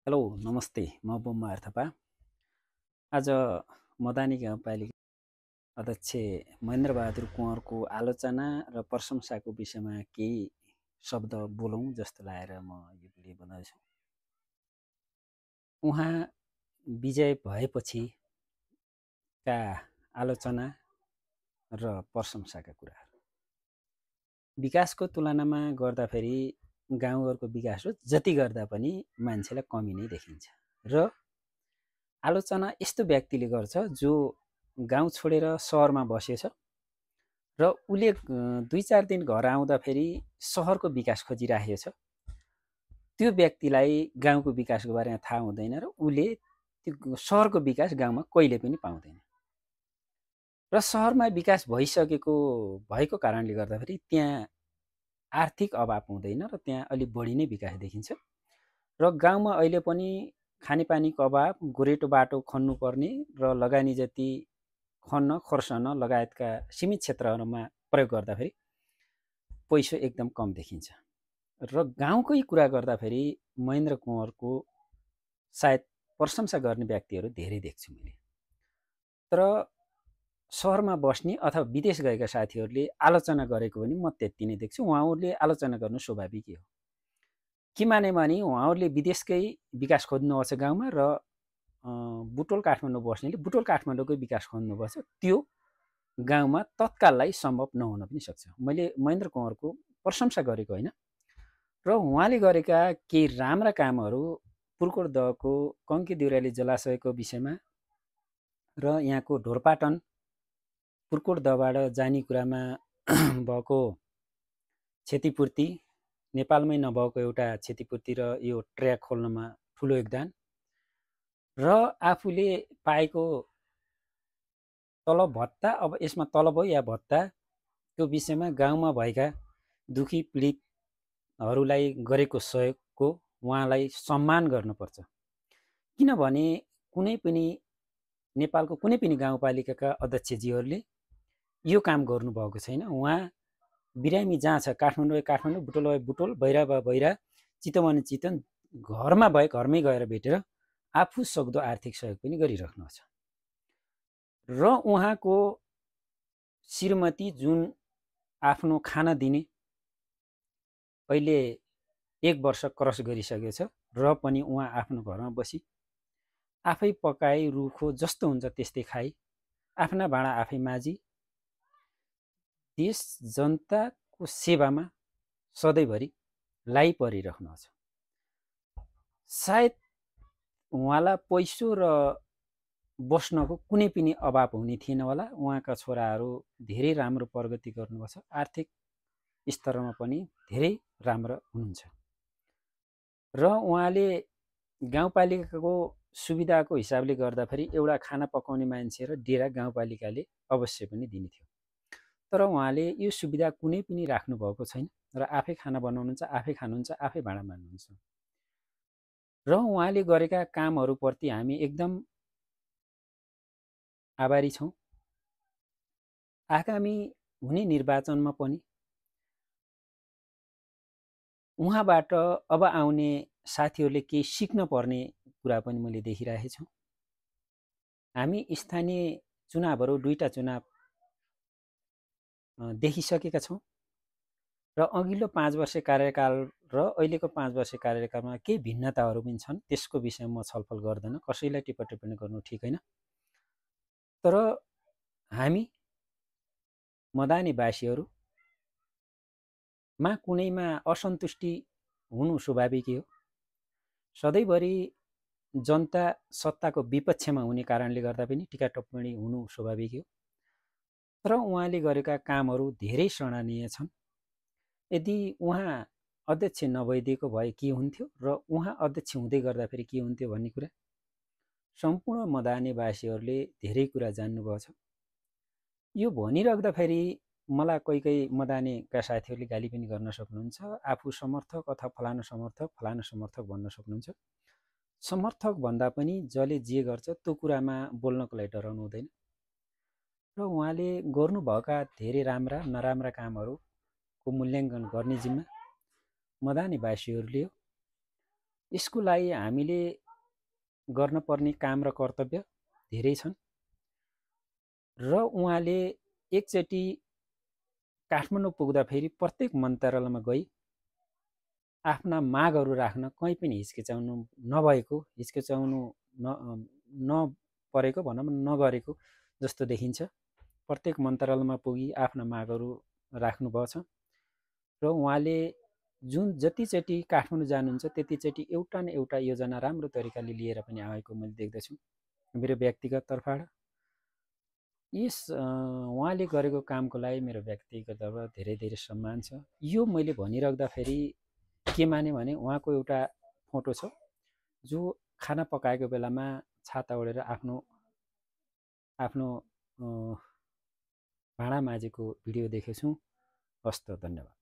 Hello नमस्ते म बोम्मा थापा। आज मदानी गाउँपालिका अध्यक्ष महेन्द्रबहादुर कुँवरको आलोचना र प्रशंसाको विषयमा केही शब्द बोलौँ जस्तो लागेर म यो भिडियो बनाउँछु। उहाँ विजय भएपछिका आलोचना र प्रशंसाका कुराहरू विकासको तुलनामा गर्दाखेरि गाउँघरको विकास हो जति गर्दा पनि मान्छेलाई कमी नै देखिन्छ र आलोचना यस्तो व्यक्तिले गर्छ जो गाउँ छोडेर सहरमा बसेछ र उसले 2-4 दिन घर आउँदाखेरि सहरको विकास खोजिराखेको छ। त्यो व्यक्तिलाई गाउँको विकासको बारेमा थाहा हुँदैन र उसले त्यो सहरको विकास गाउँमा कहिले पनि पाउँदैन र सहरमा विकास भएको कारणले गर्दाखेरि त्यहाँ आर्थिक अभाव हुँदैन र त्यहाँ अलि बढी नै विकास देखिन्छ र गाउँमा अहिले पनि खानेपानीको अभाव, गोरेटो बाटो खन्नुपर्ने र लगानी जति खन्न खर्सन लगायतका सीमित क्षेत्रहरूमा प्रयोग गर्दाखेरि पैसो एकदम कम देखिन्छ र गाउँकै कुरा गर्दाखेरि महेन्द्र कुँवरको सायद प्रशंसा गर्ने व्यक्तिहरू धेरै देख्छु मैले। तर सहरमा बस्ने अथवा विदेश गएका साथीहरूले आलोचना गरेको पनि म त्यति नै देख्छु। उहाँहरूले आलोचना गर्नु स्वाभाविकै हो। के माने भने उहाँहरूले विदेशकै विकास खोज्नुभएको छ गाउँमा र बुटोल काठमाडौँ बस्नेले बुटोल काठमाडौँकै विकास खोज्नुपर्छ, त्यो गाउँमा तत्काललाई सम्भव नहुन पनि सक्छ। मैले महेन्द्र कुँवरको प्रशंसा गरेको होइन र उहाँले गरेका केही राम्रा कामहरू पुर्कोट दहको कङ्की देउराली जलाशयको विषयमा र यहाँको ढोरपाटन पुर्कोट दहबाट जाने कुरामा भएको क्षतिपूर्ति, नेपालमै नभएको एउटा क्षतिपूर्ति र यो ट्र्याक खोल्नमा ठुलो योगदान र आफूले पाएको तलब भत्ता, अब यसमा तलब हो या भत्ता, त्यो विषयमा गाउँमा भएका दुखी पीडितहरूलाई गरेको सहयोगको उहाँलाई सम्मान गर्नुपर्छ। किनभने कुनै पनि नेपालको कुनै पनि गाउँपालिकाका अध्यक्षजीहरूले यो काम गर्नुभएको छैन। उहाँ बिरामी जहाँ छ, काठमाडौँ काठमाडौँ, बुटोल भए बुटोल, बहिरा भए बहिरा, चितवन भने चितवन, घरमा भए घरमै गएर भेटेर आफू सक्दो आर्थिक सहयोग पनि गरिराख्नु छ र उहाँको श्रीमती जुन आफ्नो खाना दिने अहिले 1 वर्ष क्रस गरिसकेको छ र पनि उहाँ आफ्नो घरमा बसी आफै पकाई रुखो जस्तो हुन्छ त्यस्तै खाई आफ्ना भाँडा आफै माझी देश जनताको सेवामा सधैँभरि लागिपरिराख्नु छ। सायद उहाँलाई पैसो र बस्नको कुनै पनि अभाव हुने थिएन होला। उहाँका छोराहरू धेरै राम्रो प्रगति गर्नुभएको छ, आर्थिक स्तरमा पनि धेरै राम्रो हुनुहुन्छ र उहाँले गाउँपालिकाको सुविधाको हिसाबले गर्दाखेरि एउटा खाना पकाउने मान्छे र डेरा गाउँपालिकाले अवश्य पनि दिने थियो। तर उहाँले यो सुविधा कुनै पनि राख्नु भएको छैन र आफै खाना बनाउनुहुन्छ, आफै खानुहुन्छ, आफै भाँडा माझ्नुहुन्छ र उहाँले गरेका कामहरूप्रति हामी एकदम आभारी छौँ। आगामी हुने निर्वाचनमा पनि उहाँबाट अब आउने साथीहरूले केही सिक्न पर्ने कुरा पनि मैले देखिरहेको छु। हामी स्थानीय चुनावहरू 2टा चुनाव देखिसकेका छौँ र अघिल्लो 5 वर्ष कार्यकाल र अहिलेको 5 वर्ष कार्यकालमा केही भिन्नताहरू पनि छन्। त्यसको विषयमा म छलफल गर्दैन, कसैलाई टिप्पणी गर्नु ठिक होइन। तर हामी मदानीवासीहरूमा कुनैमा असन्तुष्टि हुनु स्वाभाविकै हो। सधैँभरि जनता सत्ताको विपक्षमा हुने कारणले गर्दा पनि टिका टिप्पणी हुनु स्वाभाविकै हो। तर उहाँले गरेका कामहरू धेरै सराहनीय छन्। यदि उहाँ अध्यक्ष नभइदिएको भए के हुन्थ्यो र उहाँ अध्यक्ष हुँदै गर्दाखेरि के हुन्थ्यो भन्ने कुरा सम्पूर्ण मदानीवासीहरूले धेरै कुरा जान्नुभएको छ। यो भनिराख्दाखेरि मलाई कोही मदानीका साथीहरूले गाली पनि गर्न सक्नुहुन्छ, आफू समर्थक अथवा फलाना समर्थक भन्न सक्नुहुन्छ। समर्थक भन्दा पनि जसले जे गर्छ त्यो कुरामा बोल्नको लागि डराउनु हुँदैन र उहाँले गर्नुभएका धेरै राम्रा नराम्रा कामहरूको मूल्याङ्कन गर्ने जिम्मा मदानीवासीहरूले हो यसको लागि हामीले गर्न पर्ने काम र कर्तव्य धेरै छन् र उहाँले एकचोटि काठमाडौँ पुग्दाखेरि प्रत्येक मन्त्रालयमा गई आफ्ना मागहरू राख्न कहीँ पनि हिचकिचाउनु नपरेको भनौँ नगरेको जस्तो देखिन्छ। प्रत्येक मन्त्रालयमा पुगी आफ्ना मागहरू राख्नुभएको छ र उहाँले जतिचोटि काठमाडौँ जानुहुन्छ त्यतिचोटि एउटा न एउटा योजना राम्रो तरिकाले लिएर पनि आएको मैले देख्दछु मेरो व्यक्तिगत तर्फबाट। उहाँले गरेको कामको लागि मेरो व्यक्तिगत तर्फबाट धेरै धेरै सम्मान छ। यो मैले भनिराख्दाखेरि के माने भने उहाँको एउटा फोटो छ जो खाना पकाएको बेलामा छाता ओढेर आफ्नो भाँडा माझेको भिडियो देखेछु। हस्त, धन्यवाद।